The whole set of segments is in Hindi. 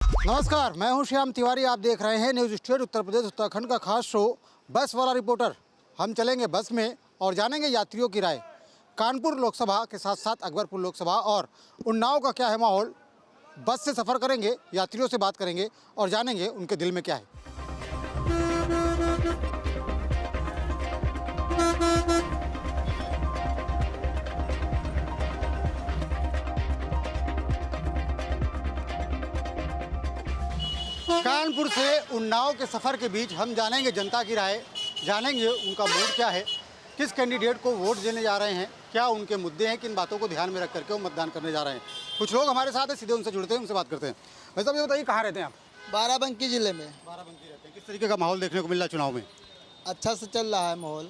नमस्कार, मैं हूं श्याम तिवारी। आप देख रहे हैं न्यूज़ स्टेट उत्तर प्रदेश उत्तराखंड का खास शो बस वाला रिपोर्टर। हम चलेंगे बस में और जानेंगे यात्रियों की राय। कानपुर लोकसभा के साथ साथ अकबरपुर लोकसभा और उन्नाव का क्या है माहौल। बस से सफ़र करेंगे, यात्रियों से बात करेंगे और जानेंगे उनके दिल में क्या है। कानपुर से उन्नाव के सफ़र के बीच हम जानेंगे जनता की राय, जानेंगे उनका मूड क्या है, किस कैंडिडेट को वोट देने जा रहे हैं, क्या उनके मुद्दे हैं, किन बातों को ध्यान में रख करके वो मतदान करने जा रहे हैं। कुछ लोग हमारे साथ हैं, सीधे उनसे जुड़ते हैं, उनसे बात करते हैं। भाई साहब ये बताइए, कहाँ रहते हैं आप? बाराबंकी जिले में। बाराबंकी रहते हैं। किस तरीके का माहौल देखने को मिल रहा है चुनाव में? अच्छा से चल रहा है माहौल।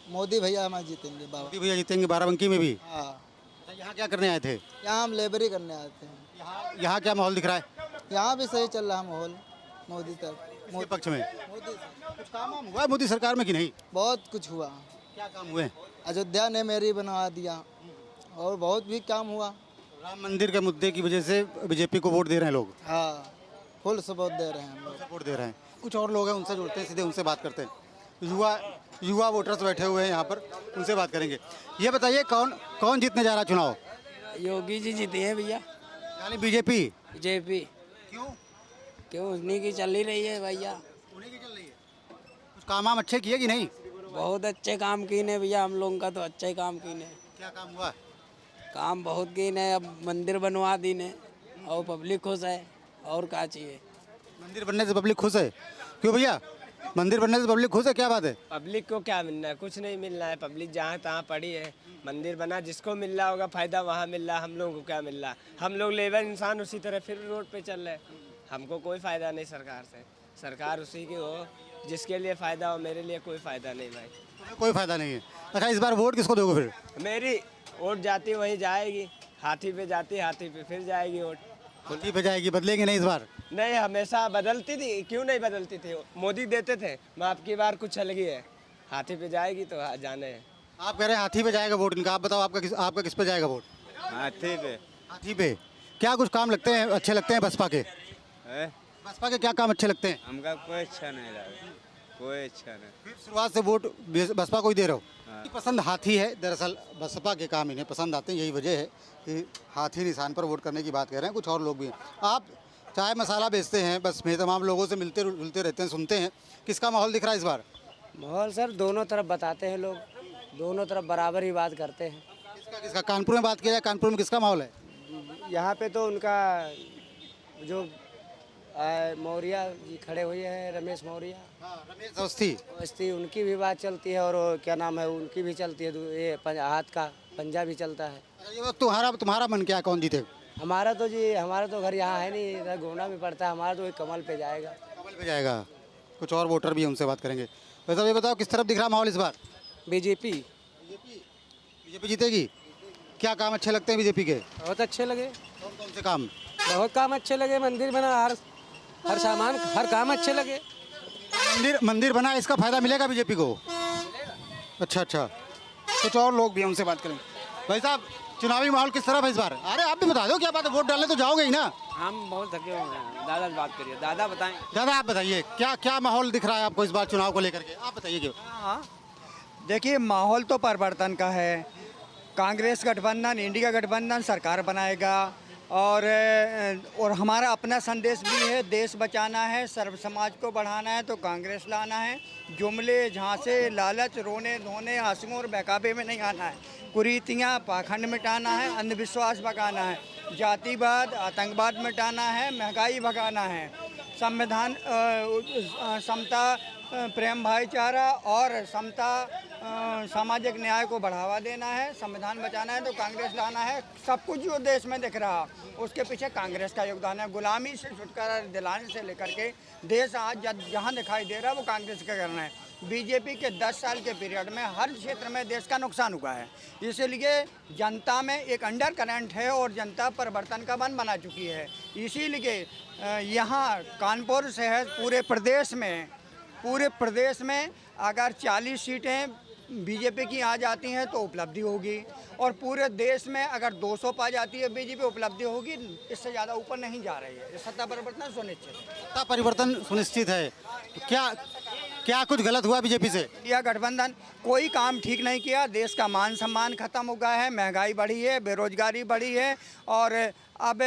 मोदी भैया हमारे जीतेंगे। बाबा मोदी भैया जीतेंगे बाराबंकी में भी? हाँ। अच्छा, यहाँ क्या करने आए थे? यहाँ हम लेबरी करने आते हैं। यहाँ क्या माहौल दिख रहा है? यहाँ भी सही चल रहा है माहौल मोदी तरफ। किसके पक्ष में? मोदी कुछ काम वाम हुआ है मोदी सरकार में कि नहीं? बहुत कुछ हुआ। क्या काम हुए? अयोध्या ने मेरी बनवा दिया और बहुत भी काम हुआ। राम मंदिर के मुद्दे की वजह से बीजेपी को वोट दे रहे हैं लोग? हाँ, फुल सपोर्ट दे रहे हैं हम लोग। वोट दे रहे हैं। कुछ और लोग हैं, उनसे जुड़ते हैं, सीधे उनसे बात करते हैं। युवा वोटर्स बैठे हुए हैं यहाँ पर, उनसे बात करेंगे। ये बताइए कौन जीतने जा रहा है चुनाव? योगी जी जीते हैं भैया। यानी बीजेपी? बीजेपी। क्यों उन्हीं की चल ही रही है भैया। उन्हीं की चल रही है। कुछ काम वाम अच्छे किए कि नहीं? बहुत अच्छे काम कीने भैया, हम लोगों का तो अच्छा ही काम कीने। क्या काम हुआ? काम बहुत कीने, अब मंदिर बनवा दीने और पब्लिक खुश है, और क्या चाहिए। मंदिर बनने से पब्लिक खुश है? क्यों भैया, मंदिर बनने से पब्लिक खुश है, क्या बात है? पब्लिक को क्या मिलना है? कुछ नहीं मिलना है। पब्लिक जहाँ तहाँ पड़ी है। मंदिर बना, जिसको मिल रहा होगा फायदा वहाँ मिल रहा है। हम लोगों को क्या मिल रहा है? हम लोग लेबर इंसान उसी तरह फिर रोड पे चल रहे हैं। हमको कोई फ़ायदा नहीं सरकार से। सरकार उसी की हो जिसके लिए फ़ायदा हो। मेरे लिए कोई फ़ायदा नहीं भाई। तुम्हें कोई फायदा नहीं है? अच्छा, इस बार वोट किसको दोगे फिर? मेरी वोट जाती वहीं जाएगी। हाथी पे जाती, हाथी पे फिर जाएगी वोट। हाथी पे जाएगी, बदलेंगे नहीं इस बार? नहीं, हमेशा बदलती थी। क्यों नहीं बदलती थी? मोदी देते थे, मैं आपकी बार कुछ अलग ही है। हाथी पे जाएगी तो जाने हैं। आप कह रहे हैं हाथी पे जाएगा वोट इनका। आप बताओ, आपका किस पे जाएगा वोट? हाथी पे। हाथी पे। क्या कुछ काम लगते हैं, अच्छे लगते हैं बसपा के? बसपा के क्या काम अच्छे लगते हैं? हमका कोई अच्छा नहीं लगा, कोई अच्छा नहीं। फिर शुरुआत से वोट बसपा को ही दे रहे हो? पसंद हाथी है। दरअसल बसपा के काम इन्हें पसंद आते हैं, यही वजह है कि हाथी निशान पर वोट करने की बात कह रहे हैं। कुछ और लोग भी हैं। आप चाय मसाला बेचते हैं बस में, तमाम लोगों से मिलते जुलते रहते हैं, सुनते हैं। किसका माहौल दिख रहा है इस बार? माहौल सर दोनों तरफ बताते हैं लोग, दोनों तरफ बराबर ही बात करते हैं। किसका? कानपुर में बात किया जाए, कानपुर में किसका माहौल है? यहाँ पे तो उनका जो मौर्य जी खड़े हुए हैं, रमेश मौर्य, रमेश अवस्थी, उनकी भी बात चलती है। और क्या नाम है, उनकी भी चलती है। ये हाथ का पंजा भी चलता है। ये वक्त तुम्हारा मन क्या है, कौन जीते? हमारा तो घर यहाँ है नहीं, इधर घूमना भी पड़ता है। हमारा तो एक कमल पे जाएगा। कमल पे जाएगा। कुछ और वोटर भी हैं, उनसे बात करेंगे। वैसे ये बताओ, किस तरफ दिख रहा माहौल इस बार? बीजेपी। बीजेपी जीतेगी। क्या काम अच्छे लगते हैं बीजेपी के? बहुत अच्छे लगे। कौन कौन से काम? बहुत काम अच्छे लगे। मंदिर बना, हर सामान, हर काम अच्छे लगे। मंदिर बना, इसका फायदा मिलेगा बीजेपी को? अच्छा। कुछ और लोग भी हैं, उनसे बात करेंगे। भाई साहब, चुनावी माहौल किस तरफ है इस बार? अरे आप भी बता दो, क्या बात है, वोट डालने तो जाओगे ही ना? हम बहुत थके हुए हैं। दादा से बात करिए। दादा बताएं। दादा आप बताइए, क्या माहौल दिख रहा है आपको इस बार चुनाव को लेकर के? आप बताइए क्यों। हाँ, देखिए माहौल तो परिवर्तन का है। कांग्रेस गठबंधन, इंडिया गठबंधन सरकार बनाएगा और हमारा अपना संदेश भी है, देश बचाना है, सर्व समाज को बढ़ाना है तो कांग्रेस लाना है। जुमले, झांसे, लालच, रोने धोने, आंसुओं और बहकावे में नहीं आना है। कुरीतियाँ, पाखंड मिटाना है, अंधविश्वास भगाना है, जातिवाद, आतंकवाद मिटाना है, महंगाई भगाना है, संविधान, समता, प्रेम, भाईचारा और समता, सामाजिक न्याय को बढ़ावा देना है, संविधान बचाना है तो कांग्रेस लाना है। सब कुछ जो देश में दिख रहा उसके पीछे कांग्रेस का योगदान है। गुलामी से छुटकारा दिलाने से लेकर के देश आज जहाँ दिखाई दे रहा है वो कांग्रेस का करना है। बीजेपी के 10 साल के पीरियड में हर क्षेत्र में देश का नुकसान हुआ है। इसलिए जनता में एक अंडर करंट है और जनता परिवर्तन का मन बना चुकी है। इसीलिए यहाँ कानपुर शहर पूरे प्रदेश में अगर 40 सीटें बीजेपी की आ जाती हैं तो उपलब्धि होगी, और पूरे देश में अगर 200 पा जाती है बीजेपी, उपलब्धि होगी। इससे ज़्यादा ऊपर नहीं जा रही है। सत्ता परिवर्तन सुनिश्चित है। सत्ता परिवर्तन सुनिश्चित है। तो क्या कुछ गलत हुआ बीजेपी से? यह गठबंधन कोई काम ठीक नहीं किया। देश का मान सम्मान खत्म हो गया है, महंगाई बढ़ी है, बेरोजगारी बढ़ी है, और अब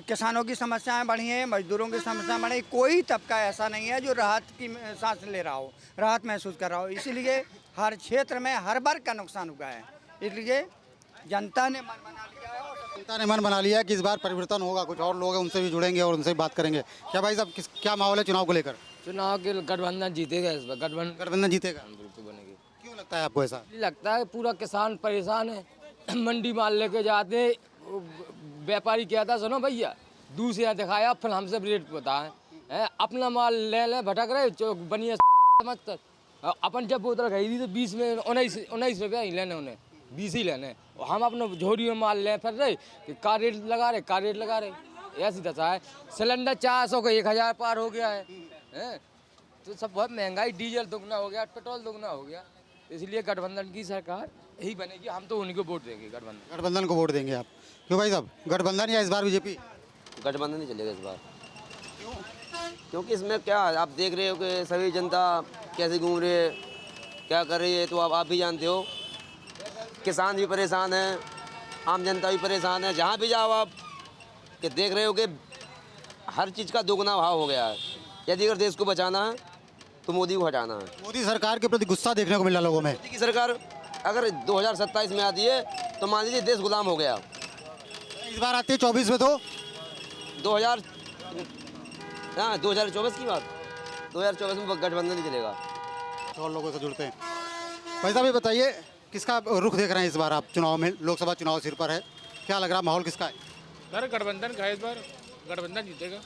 किसानों की समस्याएं बढ़ी हैं, मजदूरों की समस्याएं बढ़ी। कोई तबका ऐसा नहीं है जो राहत की सांस ले रहा हो, राहत महसूस कर रहा हो। इसीलिए हर क्षेत्र में हर वर्ग का नुकसान हुआ है। इसलिए जनता ने मन बना लिया है, और जनता ने मन बना लिया है कि इस बार परिवर्तन होगा। कुछ और लोग हैं, उनसे भी जुड़ेंगे और उनसे भी बात करेंगे। क्या भाई साहब, क्या माहौल है चुनाव को लेकर? चुनाव के गठबंधन जीतेगा इस बार। गठबंधन जीतेगा? बिल्कुल बनेगी। क्यों लगता है आपको ऐसा? लगता है पूरा किसान परेशान है। मंडी माल लेके जाते, व्यापारी कहता सुनो भैया दूसरे यहाँ दिखाया, फिर हमसे रेट बताए, अपना माल ले भटक रहे बनिए समझ कर। अपन जब बोतल खरीदी तो 20 में 19 रुपया ही लेने, उन्हें 20 ही लेने। हम अपना झोरी में माल ले फिर रहे कि का रेट लगा रहे। ऐसी दशा है। सिलेंडर 400 का 1000 पार हो गया है। तो सब बहुत महंगाई, डीजल दुगना हो गया, पेट्रोल दुगना हो गया। इसलिए गठबंधन की सरकार यही बनेगी। हम तो उन्हीं को वोट देंगे, गठबंधन को वोट देंगे आप। क्यों भाई साहब, गठबंधन या इस बार बीजेपी? गठबंधन नहीं चलेगा इस बार। क्योंकि इसमें क्या आप देख रहे हो कि सभी जनता कैसे घूम रही है, क्या कर रही है, तो आप भी जानते हो। किसान भी परेशान है, आम जनता भी परेशान है। जहाँ भी जाओ आप कि देख रहे हो कि हर चीज़ का दोगुना भाव हो गया है। यदि अगर देश को बचाना है तो मोदी को हटाना है। मोदी सरकार के प्रति गुस्सा देखने को मिला लोगों में। मोदी की सरकार अगर 2027 में आती है तो मान लीजिए देश गुलाम हो गया। इस बार आती है 24 में तो 2024 की बात, 2024 में गठबंधन नहीं चलेगा। और लोगों से जुड़ते हैं। भाई साहब ये बताइए, किसका रुख देख रहे हैं इस बार आप? चुनाव में, लोकसभा चुनाव सिर पर है, क्या लग रहा है माहौल किसका है? सर गठबंधन का इस बार गठबंधन जीतेगा।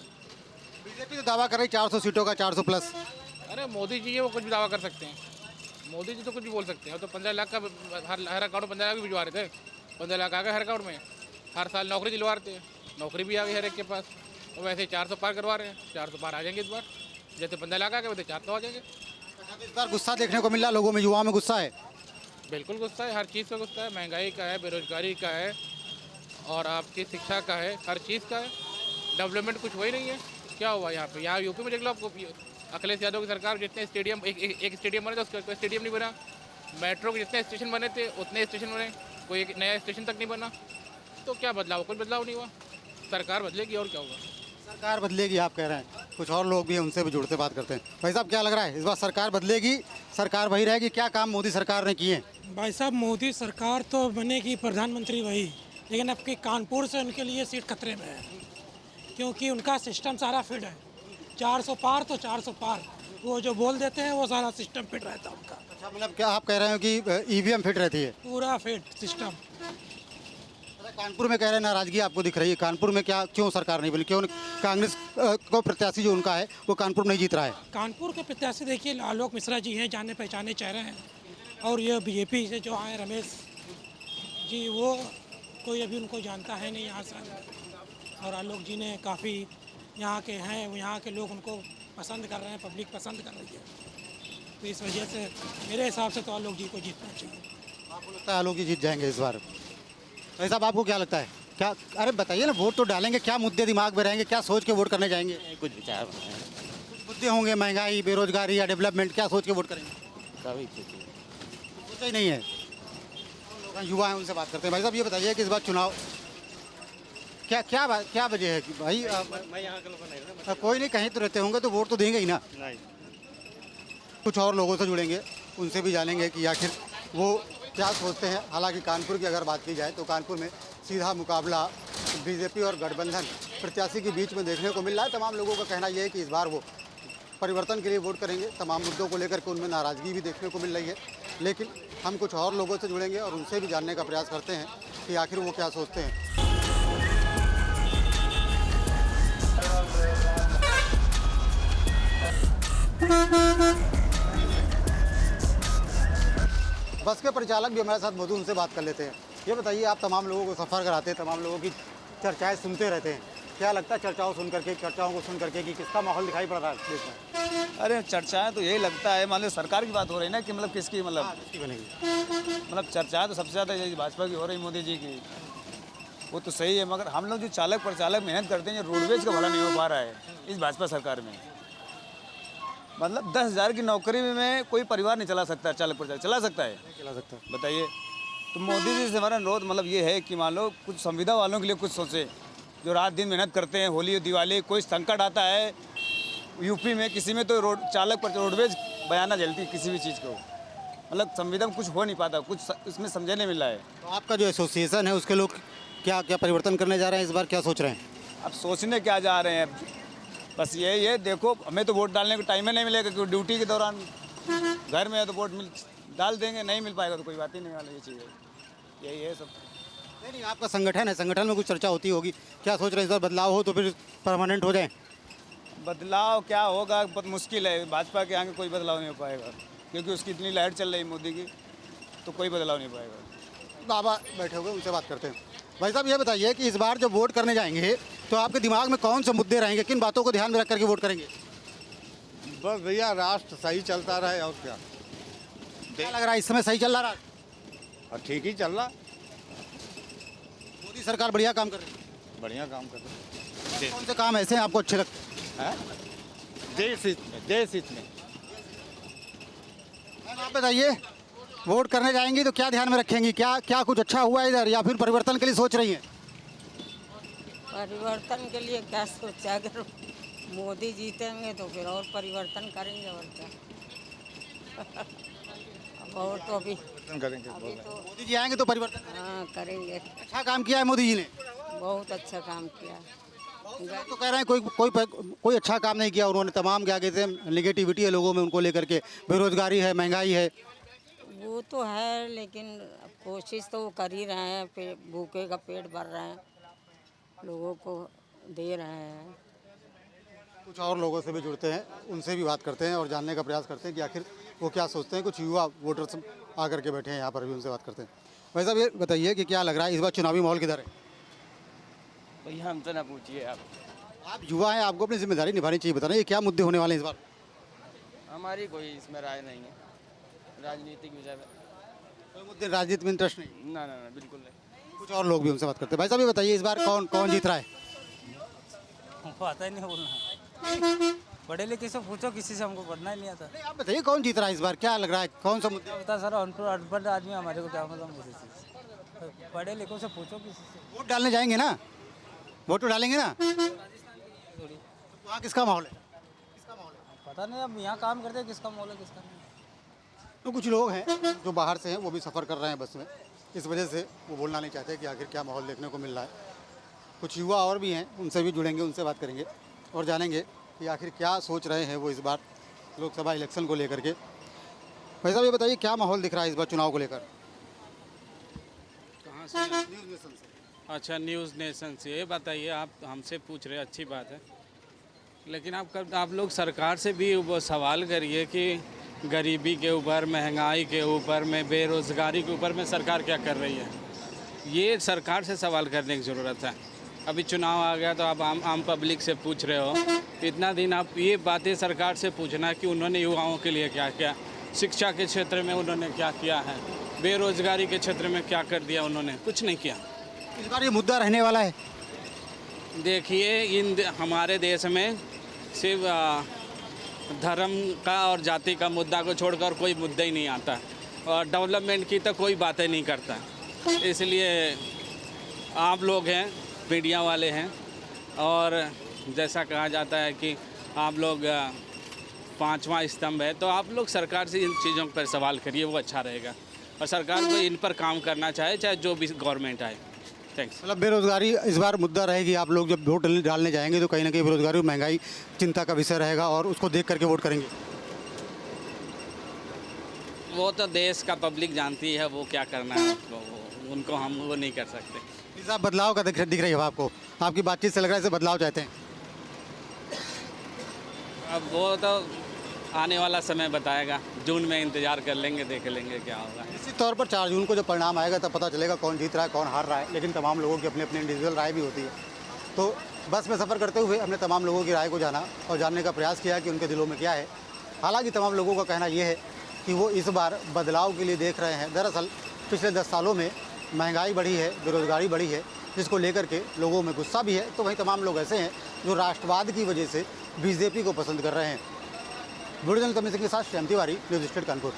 बीजेपी तो दावा कर रही 400 सीटों का, 400 प्लस। अरे मोदी जी है, वो कुछ भी दावा कर सकते हैं। मोदी जी तो कुछ भी बोल सकते हैं। तो 15 लाख का हर अकाउंट में 15 लाख भी भिजवा रहे थे। 15 लाख आ गए हर अकाउंट में। हर साल नौकरी दिलवा रहे थे, नौकरी भी आ गई हर एक के पास। और वैसे 400 पार करवा रहे हैं। 400 पार आ जाएंगे इस बार। जैसे 15 लाख आ गए वैसे 400 आ जाएंगे। इस बार गुस्सा देखने को मिल रहा लोगों में, युवाओं में गुस्सा है। बिल्कुल गुस्सा है, हर चीज़ का गुस्सा है। महंगाई का है, बेरोजगारी का है, और आपकी शिक्षा का है, हर चीज़ का है। डेवलपमेंट कुछ हो ही नहीं है। क्या हुआ यहाँ पे? यहाँ यूपी में देख लो आपको, अखिलेश यादव की सरकार, जितने स्टेडियम एक स्टेडियम बने थे उसका कोई स्टेडियम नहीं बना। मेट्रो के जितने स्टेशन बने थे उतने स्टेशन बने, कोई एक नया स्टेशन तक नहीं बना। तो क्या बदलाव? कुछ बदलाव नहीं हुआ। सरकार बदलेगी और क्या होगा? सरकार बदलेगी आप कह रहे हैं। कुछ और लोग भी हैं, उनसे भी जुड़ते बात करते हैं। भाई साहब क्या लग रहा है, इस बार सरकार बदलेगी, सरकार वही रहेगी? क्या काम मोदी सरकार ने किए? भाई साहब मोदी सरकार तो बनेगी, प्रधानमंत्री वही, लेकिन अब की कानपुर से उनके लिए सीट खतरे में है, क्योंकि उनका सिस्टम सारा फिट है। 400 पार तो 400 पार, वो जो बोल देते हैं वो सारा सिस्टम फिट रहता है उनका। अच्छा, मतलब क्या आप कह रहे हो कि ईवीएम फिट रहती है? पूरा फिट सिस्टम। कानपुर में कह रहे हैं नाराजगी आपको दिख रही है। कानपुर में क्या, क्यों सरकार नहीं बनी? क्यों कांग्रेस को प्रत्याशी जो उनका है वो कानपुर नहीं जीत रहा है? कानपुर के प्रत्याशी देखिए आलोक मिश्रा जी हैं, जाने पहचाने चेहरे हैं। और ये बीजेपी से जो आए रमेश जी, वो कोई अभी उनको जानता है नहीं यहाँ से। और आलोक जी ने काफ़ी यहाँ के हैं, यहाँ के लोग उनको पसंद कर रहे हैं, पब्लिक पसंद कर रही है। तो इस वजह से मेरे हिसाब से तो आलोक जी को जीतना चाहिए। आपको लगता है आलोक जी जीत जाएंगे इस बार? भाई साहब आपको क्या लगता है? क्या, अरे बताइए ना, वोट तो डालेंगे, क्या मुद्दे दिमाग में रहेंगे, क्या सोच के वोट करने जाएंगे? कुछ विचार कुछ मुद्दे होंगे, महंगाई, बेरोजगारी या डेवलपमेंट, क्या सोच के वोट करेंगे? सभी सोचा ही नहीं है। लोग युवा हैं, उनसे बात करते हैं। भाई साहब ये बताइए कि इस बार चुनाव क्या वजह है कि भाई मैं यहाँ का कोई नहीं, कहीं तो रहते होंगे तो वोट तो देंगे ही ना। नहीं। कुछ और लोगों से जुड़ेंगे, उनसे भी जानेंगे कि आखिर वो क्या सोचते हैं। हालांकि कानपुर की अगर बात की जाए तो कानपुर में सीधा मुकाबला बीजेपी और गठबंधन प्रत्याशी के बीच में देखने को मिल रहा है। तमाम लोगों का कहना यह है कि इस बार वो परिवर्तन के लिए वोट करेंगे। तमाम मुद्दों को लेकर के उनमें नाराज़गी भी देखने को मिल रही है। लेकिन हम कुछ और लोगों से जुड़ेंगे और उनसे भी जानने का प्रयास करते हैं कि आखिर वो क्या सोचते हैं। बस के परिचालक भी हमारे साथ मौजूद, उनसे बात कर लेते हैं। ये बताइए, आप तमाम लोगों को सफ़र कराते हैं, तमाम लोगों की चर्चाएं सुनते रहते हैं, क्या लगता है चर्चाओं को सुन करके कि किसका माहौल दिखाई पड़ रहा है देश में? अरे चर्चाएं तो यही लगता है, मान लो सरकार की बात हो रही है ना कि मतलब किसकी, मतलब किसकी बनेगी? मतलब चर्चाएं तो सबसे ज़्यादा यही भाजपा की हो रही, मोदी जी की। वो तो सही है, मगर हम लोग जो चालक प्रचालक मेहनत करते हैं, रोडवेज का भला नहीं हो पा रहा है इस भाजपा सरकार में। मतलब 10,000 की नौकरी में कोई परिवार नहीं चला सकता, चालक प्रचालक चला सकता है? नहीं चला सकता। बताइए। तो मोदी जी से हमारा अनुरोध मतलब ये है कि मान लो कुछ संविदा वालों के लिए कुछ सोचे, जो रात दिन मेहनत करते हैं, होली दिवाली कोई संकट आता है यूपी में किसी में, तो रोडवेज बयाना झेलती किसी भी चीज़ को, मतलब संविदा में कुछ हो नहीं पाता, कुछ इसमें समझने नहीं मिला है। तो आपका जो एसोसिएशन है उसके लोग क्या क्या परिवर्तन करने जा रहे हैं इस बार, क्या सोच रहे हैं? अब सोचने क्या जा रहे हैं, बस यही है, देखो हमें तो वोट डालने को टाइम ही नहीं मिलेगा क्योंकि ड्यूटी के दौरान घर में है तो वोट डाल देंगे, नहीं मिल पाएगा तो कोई बात ही नहीं वाली, ये चीज़ है, यही है सब। नहीं, आपका संगठन है, संगठन में कुछ चर्चा होती होगी, क्या सोच रहे हैं इस बार बदलाव हो तो फिर परमानेंट हो जाए? बदलाव क्या होगा, बहुत मुश्किल है, भाजपा के आगे कोई बदलाव नहीं हो पाएगा क्योंकि उसकी इतनी लहर चल रही है मोदी की, तो कोई बदलाव नहीं पाएगा। बाबा बैठे हुए उनसे बात करते हैं। भाई साहब ये बताइए कि इस बार जब वोट करने जाएंगे तो आपके दिमाग में कौन से मुद्दे रहेंगे, किन बातों को ध्यान में रख करके वोट करेंगे? बस भैया राष्ट्र सही चलता रहे और क्या। क्या लग रहा है इस समय सही चल रहा है? और ठीक ही चल रहा, मोदी सरकार बढ़िया काम कर रही है। बढ़िया काम कर रहा है। कौन से काम ऐसे हैं आपको अच्छे लगते हैं? देश हित में। आप बताइए, वोट करने जाएंगी तो क्या ध्यान में रखेंगी, क्या क्या कुछ अच्छा हुआ है इधर या फिर परिवर्तन के लिए सोच रही हैं? परिवर्तन के लिए क्या सोचा, अगर मोदी जीतेंगे तो फिर और परिवर्तन करेंगे और क्या। अब और तो अभी करेंगे, तो मोदी जी आएंगे तो परिवर्तन हाँ करेंगे। अच्छा काम किया है मोदी जी ने? बहुत अच्छा काम किया। तो कह रहे हैं कोई अच्छा काम नहीं किया उन्होंने, तमाम क्या कहते हैं निगेटिविटी है लोगों में उनको लेकर के, बेरोजगारी है, महंगाई है। वो तो है लेकिन कोशिश तो वो कर ही रहे हैं, भूखे का पेट भर रहे हैं, लोगों को दे रहे हैं। कुछ और लोगों से भी जुड़ते हैं, उनसे भी बात करते हैं और जानने का प्रयास करते हैं कि आखिर वो क्या सोचते हैं। कुछ युवा वोटर्स आकर के बैठे हैं यहाँ पर, भी उनसे बात करते हैं। भाई साहब ये बताइए कि क्या लग रहा है इस बार चुनावी माहौल किधर है? भैया हमसे ना पूछिए, आप युवा हैं, आपको अपनी जिम्मेदारी निभानी चाहिए। बताना ये क्या मुद्दे होने वाले हैं इस बार? हमारी कोई इसमें राय नहीं है राजनीतिक विषय में। कोई मुद्दे राजनीति में इंटरेस्ट नहीं? ना ना ना बिल्कुल नहीं। कुछ और लोग भी उनसे बात करते हैं। भाई साहब ये बताइए इस बार कौन जीत रहा है? हमको आता ही नहीं बोलना, पढ़े लिखे से पूछो, किसी से हमको पढ़ना ही नहीं आता। आप बताइए कौन जीत रहा है इस बार, क्या लग रहा है, कौन सा मुद्दा? बता सर, अनपढ़ आदमी हमारे को क्या मतलब किसी से, पढ़े लिखों से पूछो किसी से। वोट डालने जाएंगे ना, वोट तो डालेंगे ना, वहाँ किसका माहौल है? पता नहीं, अब यहाँ काम करते हैं, किसका माहौल है किसका नहीं। तो कुछ लोग हैं जो बाहर से हैं, वो भी सफ़र कर रहे हैं बस में, इस वजह से वो बोलना नहीं चाहते कि आखिर क्या माहौल देखने को मिल रहा है। कुछ युवा और भी हैं, उनसे भी जुड़ेंगे, उनसे बात करेंगे और जानेंगे कि आखिर क्या सोच रहे हैं वो इस बार लोकसभा इलेक्शन को लेकर के। भाई साहब ये बताइए क्या माहौल दिख रहा है इस बार चुनाव को लेकर? कहाँ से? न्यूज़ नेशन से। अच्छा, न्यूज़ नेशन से। ये बताइए, आप हमसे पूछ रहे हैं, अच्छी बात है, लेकिन आप लोग सरकार से भी वो सवाल करिए कि गरीबी के ऊपर, महंगाई के ऊपर में, बेरोज़गारी के ऊपर में सरकार क्या कर रही है। ये सरकार से सवाल करने की ज़रूरत है। अभी चुनाव आ गया तो आप आम पब्लिक से पूछ रहे हो, इतना दिन आप ये बातें सरकार से पूछना कि उन्होंने युवाओं के लिए क्या किया, शिक्षा के क्षेत्र में उन्होंने क्या किया है, बेरोज़गारी के क्षेत्र में क्या कर दिया उन्होंने, कुछ नहीं किया। इस बार ये मुद्दा रहने वाला है। देखिए हमारे देश में सिर्फ धर्म का और जाति का मुद्दा को छोड़कर कोई मुद्दा ही नहीं आता और डेवलपमेंट की तो कोई बातें नहीं करता। इसलिए आप लोग हैं, मीडिया वाले हैं, और जैसा कहा जाता है कि आप लोग पांचवा स्तंभ है, तो आप लोग सरकार से इन चीज़ों पर सवाल करिए, वो अच्छा रहेगा। और सरकार को इन पर काम करना चाहे, चाहे जो भी गवर्नमेंट आए। थैंक्स। मतलब बेरोजगारी इस बार मुद्दा रहेगी, आप लोग जब वोट डालने जाएंगे तो कहीं ना कहीं बेरोजगारी और महंगाई चिंता का विषय रहेगा और उसको देख करके वोट करेंगे। वो तो देश का पब्लिक जानती है वो क्या करना है, उनको हम वो नहीं कर सकते। साहब बदलाव का दिख रही है आपको, आपकी बातचीत से लग रहा है बदलाव चाहते हैं। अब वो तो आने वाला समय बताएगा, जून में इंतजार कर लेंगे, देख लेंगे क्या होगा। निश्चित तौर पर 4 जून को जब परिणाम आएगा तब पता चलेगा कौन जीत रहा है, कौन हार रहा है, लेकिन तमाम लोगों की अपनी अपनी इंडिविजुअल राय भी होती है। तो बस में सफ़र करते हुए हमने तमाम लोगों की राय को जाना और जानने का प्रयास किया कि उनके दिलों में क्या है। हालांकि तमाम लोगों का कहना यह है कि वो इस बार बदलाव के लिए देख रहे हैं। दरअसल पिछले 10 सालों में महंगाई बढ़ी है, बेरोज़गारी बढ़ी है, जिसको लेकर के लोगों में गुस्सा भी है। तो वहीं तमाम लोग ऐसे हैं जो राष्ट्रवाद की वजह से बीजेपी को पसंद कर रहे हैं। वीडियो जर्नलिस्ट कमिश्नर के साथ श्याम तिवारी, न्यूज़ स्टेट कानपुर।